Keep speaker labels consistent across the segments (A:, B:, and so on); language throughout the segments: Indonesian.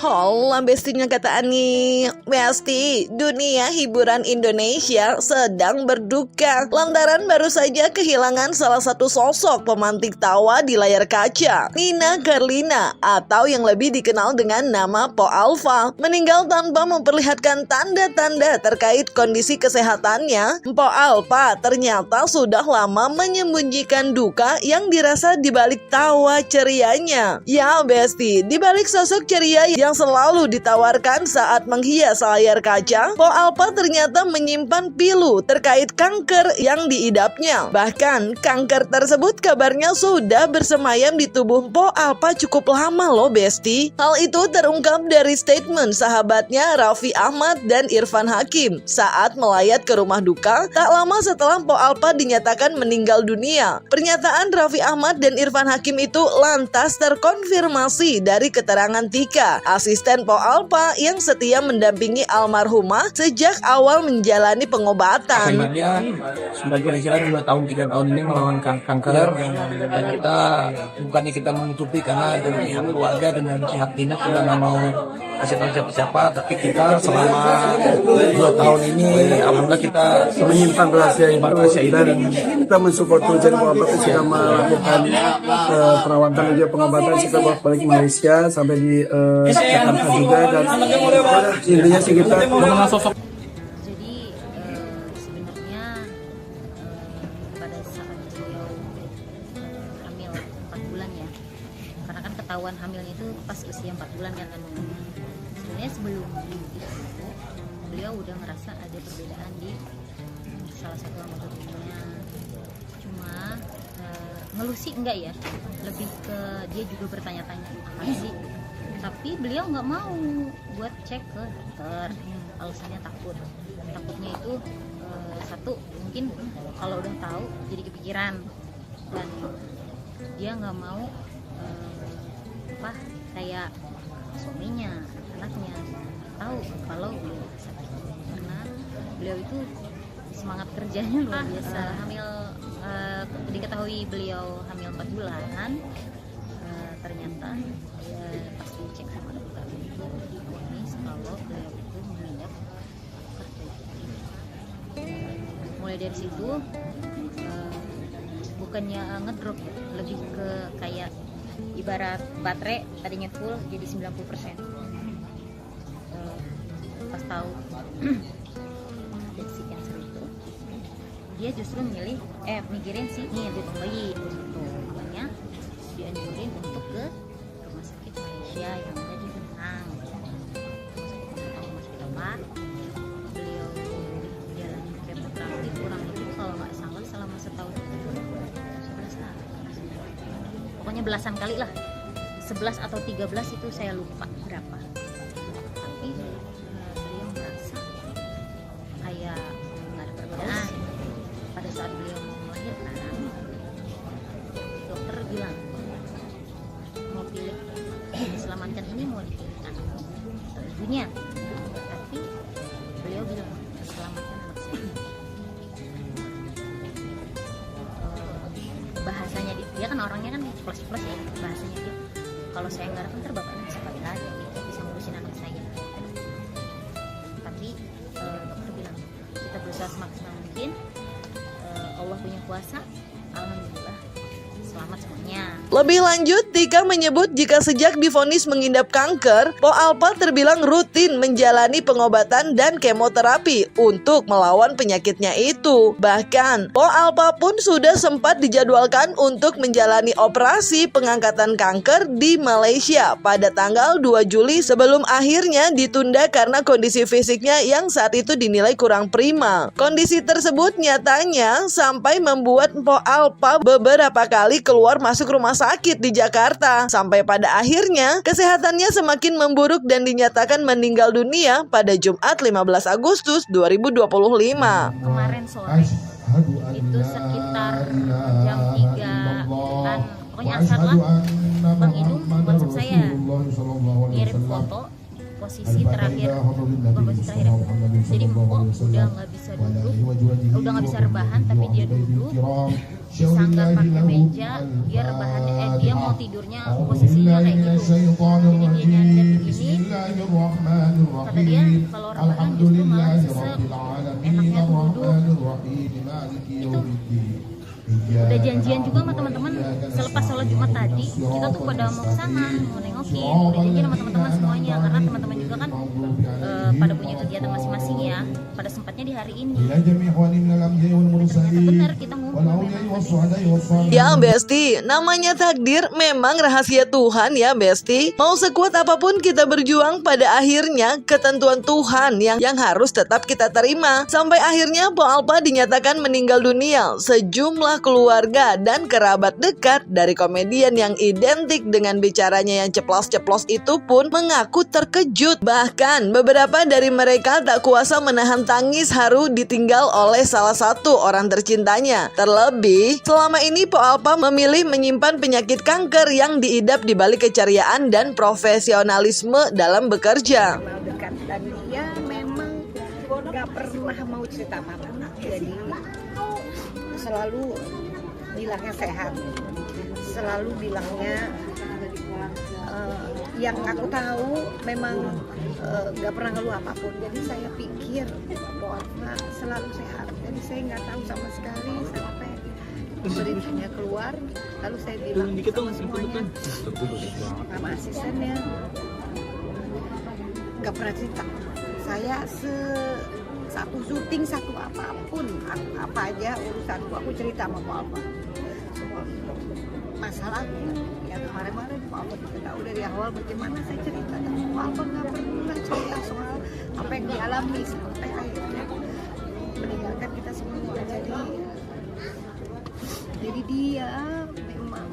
A: Hola bestinya kata Ani. Besti, dunia hiburan Indonesia sedang berduka lantaran baru saja kehilangan salah satu sosok pemantik tawa di layar kaca, Nina Carlina, atau yang lebih dikenal dengan nama Po Alpha, meninggal tanpa memperlihatkan tanda-tanda terkait kondisi kesehatannya. Po Alpha ternyata sudah lama menyembunyikan duka yang dirasa di balik tawa cerianya. Ya besti, di balik sosok ceria yang selalu ditawarkan saat menghias layar kaca, Po Alpha ternyata menyimpan pilu terkait kanker yang diidapnya. Bahkan kanker tersebut kabarnya sudah bersemayam di tubuh Po Alpha cukup lama loh besti. Hal itu terungkap dari statement sahabatnya Raffi Ahmad dan Irfan Hakim saat melayat ke rumah duka tak lama setelah Po Alpha dinyatakan meninggal dunia. Pernyataan Raffi Ahmad dan Irfan Hakim itu lantas terkonfirmasi dari keterangan Tika, asisten Po Alpha yang setia mendampingi almarhumah sejak awal menjalani pengobatan.
B: Sebenarnya sudah kira-kira 2 tahun 3 tahun ini melawan kanker, dan kita menutupi karena dari pihak keluarga dan dari pihak dinas kita nggak mau kasih tahu siapa-siapa, tapi kita selama 2 tahun ini alhamdulillah kita
C: menyimpan rahasia itu, dan kita mensupport Tujuan Po Alpha sudah melakukan perawatan dan juga pengobatan setelah balik ke Malaysia sampai di Jakarta juga, dan intinya sih kita mengenal sosok.
D: Jadi sebenarnya pada saat beliau hamil 4 bulan ya, karena kan ketahuan hamilnya itu pas usia 4 bulan kan. Sebenarnya sebelum itu beliau udah ngerasa ada perbedaan di salah satu anggota tubuhnya. Cuma ngeluh sih enggak ya, lebih ke dia juga bertanya-tanya apa sih. Tapi beliau nggak mau buat cek ke dokter, alasannya takutnya itu satu mungkin kalau udah tahu jadi kepikiran, dan dia nggak mau kayak suaminya, anaknya tahu kalau beliau sakit, karena beliau itu semangat kerjanya luar biasa. Hamil diketahui beliau hamil 4 bulan, ternyata pas dicek sama dokter itu difonis kalau beliau itu mengidap kanker. Mulai dari situ bukannya ngedrop ya, lebih ke kayak ibarat baterai tadinya full jadi 90%. Pas tahu ada si cancer itu, dia justru mikirin si ibu bayi gitu. Makanya dianjurin untuk ke rumah sakit Malaysia yang ada di Penang. Rumah sakit apa? Beliau jalani kemoterapi kurang lebih kalau nggak salah selama setahun itu 11 kali. Pokoknya belasan kali lah, 11 atau 13 itu saya lupa berapa. Tapi beliau merasa kayak nggak ada perbedaan. Pada saat beliau mau melahirkan, dokter bilang mau pilih diselamatkan ini, mau dipilih anak atau ibunya. Tapi beliau bilang selamatkan anak saya. Bahasanya dia kan orangnya kan plus ya, bahasanya dia kalau saya nggak datang bapaknya bisa balik lagi, bisa ngurusin anak saya. Tapi dokter bilang kita berusaha semaksimal mungkin, Allah punya kuasa, alhamdulillah selamat semuanya.
A: Lebih lanjut, Tika menyebut jika sejak divonis mengidap kanker, Po Alpha terbilang rutin menjalani pengobatan dan kemoterapi untuk melawan penyakitnya itu. Bahkan, Po Alpha pun sudah sempat dijadwalkan untuk menjalani operasi pengangkatan kanker di Malaysia pada tanggal 2 Juli sebelum akhirnya ditunda karena kondisi fisiknya yang saat itu dinilai kurang prima. Kondisi tersebut nyatanya sampai membuat Po Alpha beberapa kali keluar masuk rumah sakit di Jakarta, sampai pada akhirnya kesehatannya semakin memburuk dan dinyatakan meninggal dunia pada Jumat 15 Agustus 2025.
D: Kemarin sore itu sekitar jam 3-an, pokoknya asar lah, Bang Idung WhatsApp saya ngirim foto posisi terakhir, bukan posisi terakhir ya. Jadi Mpok udah nggak bisa duduk, udah nggak bisa rebahan, tapi dia duduk disanggah pakai meja, dia rebahan, dia mau tidurnya posisinya kayak gitu. Jadi dia nyadar begini, kata dia kalau Ramadan justru malah enaknya duduk. Udah janjian juga sama teman-teman selepas sholat Jumat tadi, kita tuh pada mau ke sana, mau nengokin, udah janjian sama teman-teman semuanya, karena teman-teman juga kan pada punya kegiatan masing-masing ya, pada sempatnya di hari ini. Ternyata benar kita ngumpul memang.
A: Ya Besti, namanya takdir memang rahasia Tuhan ya Besti. Mau sekuat apapun kita berjuang, pada akhirnya ketentuan Tuhan yang harus tetap kita terima. Sampai akhirnya Po Alpa dinyatakan meninggal dunia. Sejumlah keluarga dan kerabat dekat dari komedian yang identik dengan bicaranya yang ceplos-ceplos itu pun mengaku terkejut. Bahkan beberapa dari mereka tak kuasa menahan tangis haru ditinggal oleh salah satu orang tercintanya. Terlebih, selama ini Po Alpa memilih menyimpan penyakit kanker yang diidap di balik keceriaan dan profesionalisme dalam bekerja.
E: Kenal dekat dan dia memang gak pernah mau cerita apa-apa, jadi selalu bilangnya sehat, selalu bilangnya yang aku tahu memang gak pernah ngeluh apapun. Jadi saya pikir Po Alpa selalu sehat, jadi saya nggak tahu sama sekali sampai beritanya keluar, lalu saya bilang sama semuanya, sama asistennya, gak pernah cerita. Saya satu syuting, satu apapun, apa aja urusanku, aku cerita sama Po Alpa. Semua masalahnya yang kemarin-kemarin Po Alpa juga tahu dari awal bagaimana saya cerita. Po Alpa nggak pernah cerita soal apa yang dialami sampai akhirnya meninggalkan kita semua. Jadi dia memang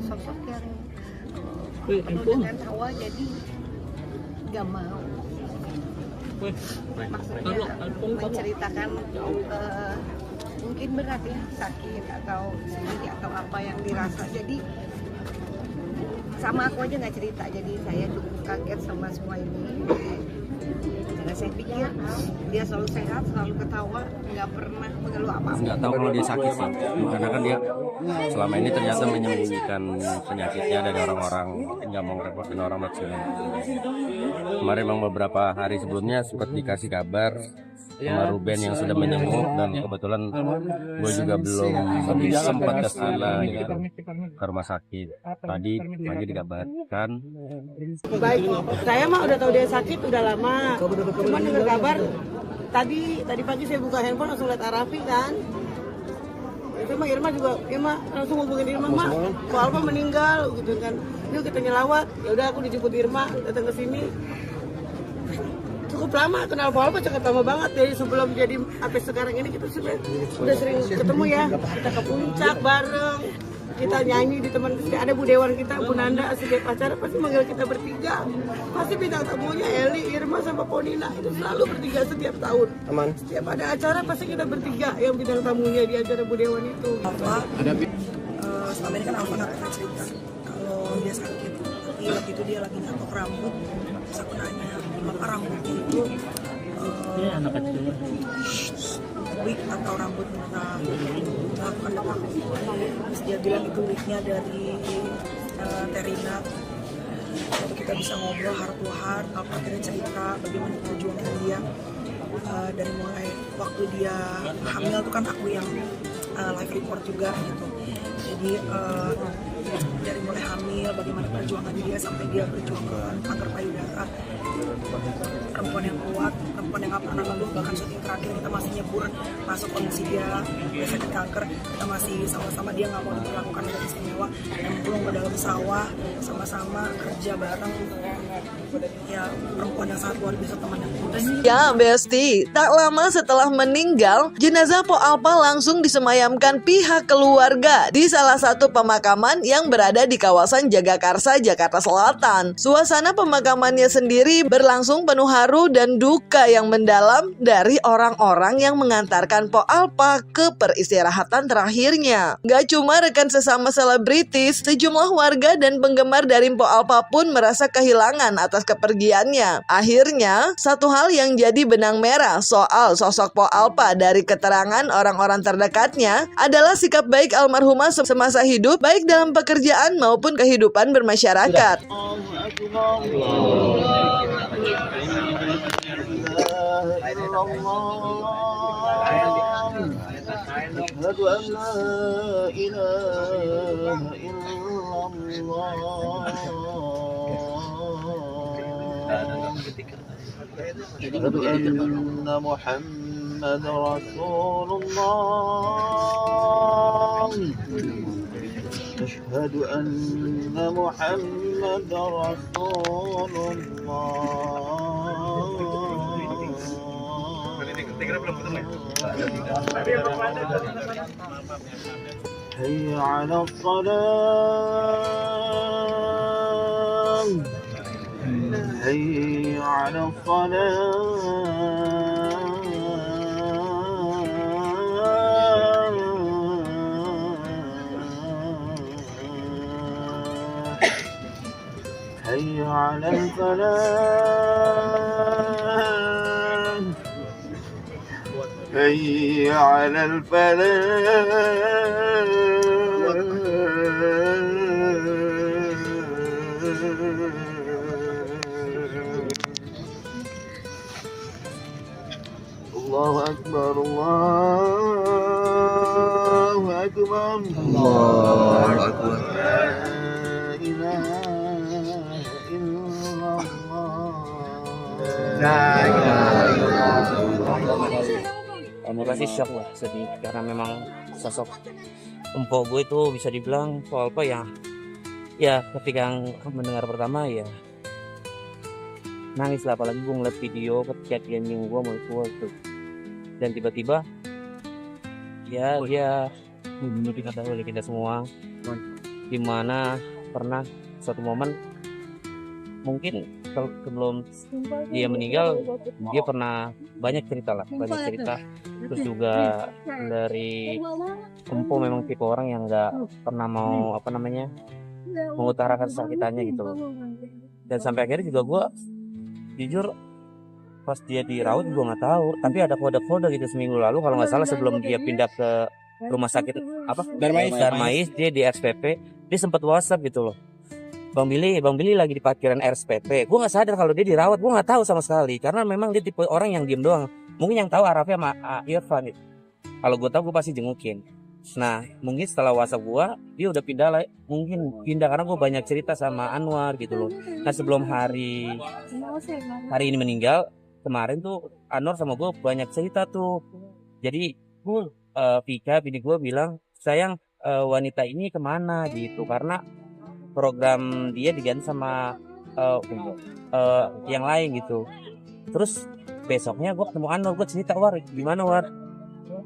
E: sosok yang penuh dengan tawa, jadi gak mau maksudnya menceritakan mungkin berat ya, sakit atau sedih atau apa yang dirasa. Jadi sama aku aja nggak cerita, jadi saya cukup kaget sama semua ini. Karena saya pikir dia selalu sehat, selalu ketawa, nggak pernah mengeluh apa-apa.
F: Nggak tahu kalau dia sakit sih, karena kan dia selama ini ternyata menyembunyikan penyakitnya dari orang-orang, nggak mau ngerepotin orang maksudnya. Kemarin memang beberapa hari sebelumnya sempat dikasih kabar sama Ruben yang sudah menyembuh, dan kebetulan gue juga belum sempat ke sana gitu, ke rumah sakit. Tadi pagi dikabarkan.
G: Baik, saya mah udah tahu dia sakit udah lama. Cuman dengar kabar tadi pagi saya buka handphone langsung lihat Arafi kan. Itu mah Irma langsung hubungin Irma, "Mak, Po Alpa meninggal," gitu kan. Yuk kita nyelawat. Ya udah aku dijemput Irma datang ke sini. Cukup lama kenal Po Alpa, cukup lama banget. Jadi sebelum jadi sampai sekarang ini kita udah sering ketemu ya. Kita ke puncak bareng. Kita nyanyi di teman, ada Bu Dewan kita, Bu Nanda, setiap acara pasti manggil kita bertiga. Pasti bintang tamunya Eli, Irma, sama Ponina itu selalu bertiga setiap tahun. Aman. Setiap ada acara pasti kita bertiga yang bintang tamunya di acara Bu Dewan itu.
H: Selama ini kan Alfa nggak pernah cerita kalau dia sakit. Tapi waktu itu dia lagi nyatok rambut, terus aku nanya, "Bapak rambutnya itu wig atau rambut mentah?" Melakukan detak. Terus dia bilang itu wignya dari Terina. Waktu kita bisa ngobrol heart to heart, Alfa akhirnya cerita bagaimana perjuangan dia dari mulai waktu dia hamil tuh kan aku yang live report juga gitu. Jadi dari mulai hamil bagaimana perjuangan dia sampai dia berjuang ke kanker payudara. Perempuan yang kuat, perempuan yang gak pernah ngeluh. Bahkan syuting terakhir kita masih nyebur masuk kondisi dia sakit kanker, kita masih sama-sama, dia gak mau diperlakukan dengan istimewa, dan pulang ke dalam sawah sama-sama kerja bareng. Ya perempuan yang sangat luar biasa, teman yang tulus.
A: Ya Besti, tak lama setelah meninggal, jenazah Po Alpa langsung disemayamkan pihak keluarga di salah satu pemakaman yang berada di kawasan Jagakarsa, Jakarta Selatan. Suasana pemakamannya sendiri berlangsung penuh haru dan duka yang mendalam dari orang-orang yang mengantarkan Po Alpa ke peristirahatan terakhirnya. Gak cuma rekan sesama selebritis, sejumlah warga dan penggemar dari Po Alpa pun merasa kehilangan atas kepergiannya. Akhirnya, satu hal yang jadi benang merah soal sosok Po Alpa dari keterangan orang-orang terdekatnya adalah sikap baik almarhumah semasa hidup, baik dalam pekerjaan kebangsaan maupun kehidupan bermasyarakat.
I: أشهد أن محمد رسول الله أشهد أن محمد رسول الله حي على الصلاة حي على الصلاة حي على الفلاح حي على الله أكبر الله أكبر الله أكبر لا إله إلا الله لا إله إلا
J: Kamu pasti shock lah, sedih karena memang sosok empok gue itu bisa dibilang soal apa ya ketika mendengar pertama ya nangis lah, apalagi gue ngeliat video ketika dia gue mau keluar tuh, dan tiba-tiba ya dia membunuh kita oleh kita semua, dimana pernah suatu momen mungkin sebelum dia meninggal dia pernah banyak cerita, terus juga dari Empo memang tipe orang yang nggak pernah mau mengutarakan kesakitannya gitu loh. Dan sampai akhirnya juga gue jujur pas dia dirawat gue nggak tahu, tapi ada kode-kode gitu seminggu lalu kalau nggak salah sebelum dia pindah ke rumah sakit Darmais, dia di RSPP, dia sempat WhatsApp gitu loh, Bang Billy lagi di parkiran RSPP. Gue nggak sadar kalau dia dirawat, gue nggak tahu sama sekali karena memang dia tipe orang yang diem doang. Mungkin yang tahu Arafnya sama Irfan gitu. Kalau gue tahu gue pasti jengukin. Nah mungkin setelah WhatsApp gue dia udah pindah lah, mungkin pindah karena gue banyak cerita sama Anwar gitu loh. Nah sebelum hari ini meninggal kemarin tuh Anwar sama gue banyak cerita tuh. Jadi Vika bini gue bilang, sayang wanita ini kemana gitu, karena program dia diganti sama yang lain gitu. Terus besoknya gue ketemu Anwar, gue cerita, War gimana War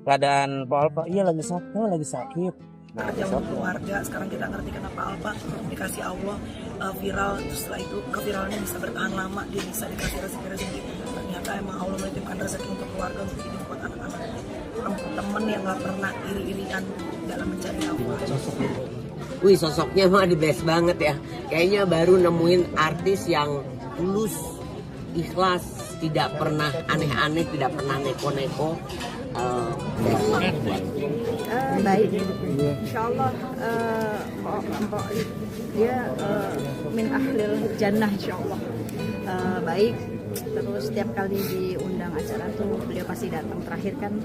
J: keadaan Pak Alpa? Iya lagi sakit.
H: Nah, yang keluarga sekarang kita ngerti kenapa Alpa dikasih Allah viral, terus setelah itu keviralannya bisa bertahan lama, dia bisa dikasih rezeki. Ternyata emang Allah menitipkan rezeki untuk keluarga, untuk hidup buat anak-anak, temen yang nggak pernah iri-irian dalam mencari Allah.
K: Wih, sosoknya mah the best banget ya. Kayaknya baru nemuin artis yang tulus, ikhlas, tidak pernah aneh-aneh, tidak pernah neko-neko.
E: Baik, insya Allah dia min ahlil jannah insya Allah. Baik, terus setiap kali diundang acara tuh beliau pasti datang. Terakhir kan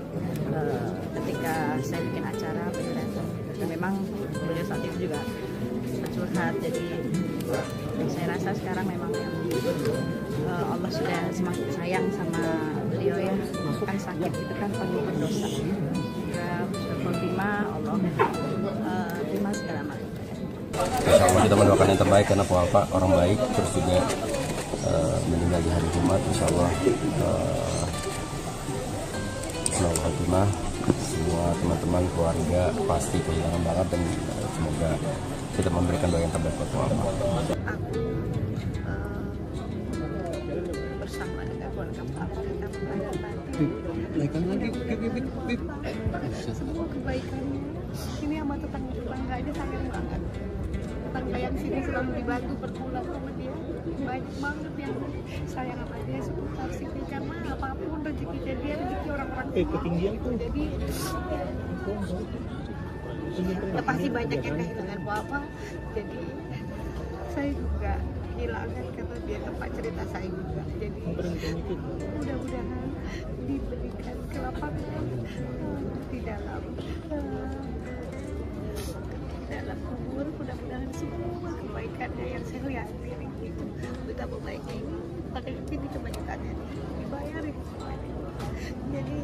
E: ketika saya bikin acara beliau datang, dan memang beliau saat itu juga curhat. Jadi saya rasa sekarang memang Allah sudah semakin sayang sama beliau ya. Kan sakit itu kan penuh berdosa. Juga khotimah, Allah terima segala macam.
F: Insya Allah kita mendoakan yang terbaik karena Pak Alpa orang baik, terus juga meninggal di hari Jumat. Insya Allah selalu khotimah, semua teman-teman keluarga pasti kehilangan banget, dan semoga kita memberikan doa yang terbaik buat Pak Alpa.
E: Bersama dengan keluarga Pak Alpa kita kebaikannya ini sama tetangga aja sayang banget. Tetangga yang sini selalu dibantu berpulang sama dia, banyak banget yang sayang sama dia seputar sini, karena apapun rezekinya dia, rezeki orang-orang ketinggian tuh. Jadi ya pasti banyak yang kehilangan apa-apa, Jadi saya juga kehilangan karena dia tempat cerita saya juga. Jadi mudah-mudahan diberikan kelapangan di dalam kubur. Mudah-mudahan semua kebaikannya yang saya lihat itu betapa baiknya ini, makanya ini kebanyakannya dibayarin semuanya. Jadi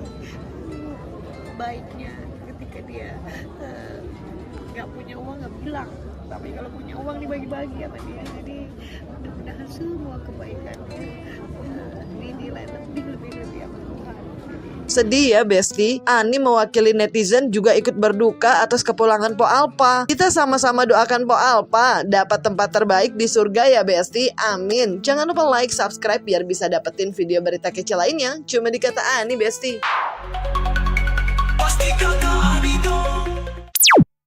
E: baiknya ketika dia nggak punya uang nggak bilang, tapi kalau punya uang dibagi-bagi sama dia. Jadi mudah-mudahan semua kebaikannya dinilai lebih sama Tuhan.
A: Sedih ya Besti, Ani mewakili netizen juga ikut berduka atas kepulangan Po Alpa. Kita sama-sama doakan Po Alpa dapat tempat terbaik di surga ya Besti, amin. Jangan lupa like, subscribe biar bisa dapetin video berita kece lainnya cuma di Kata Ani Besti.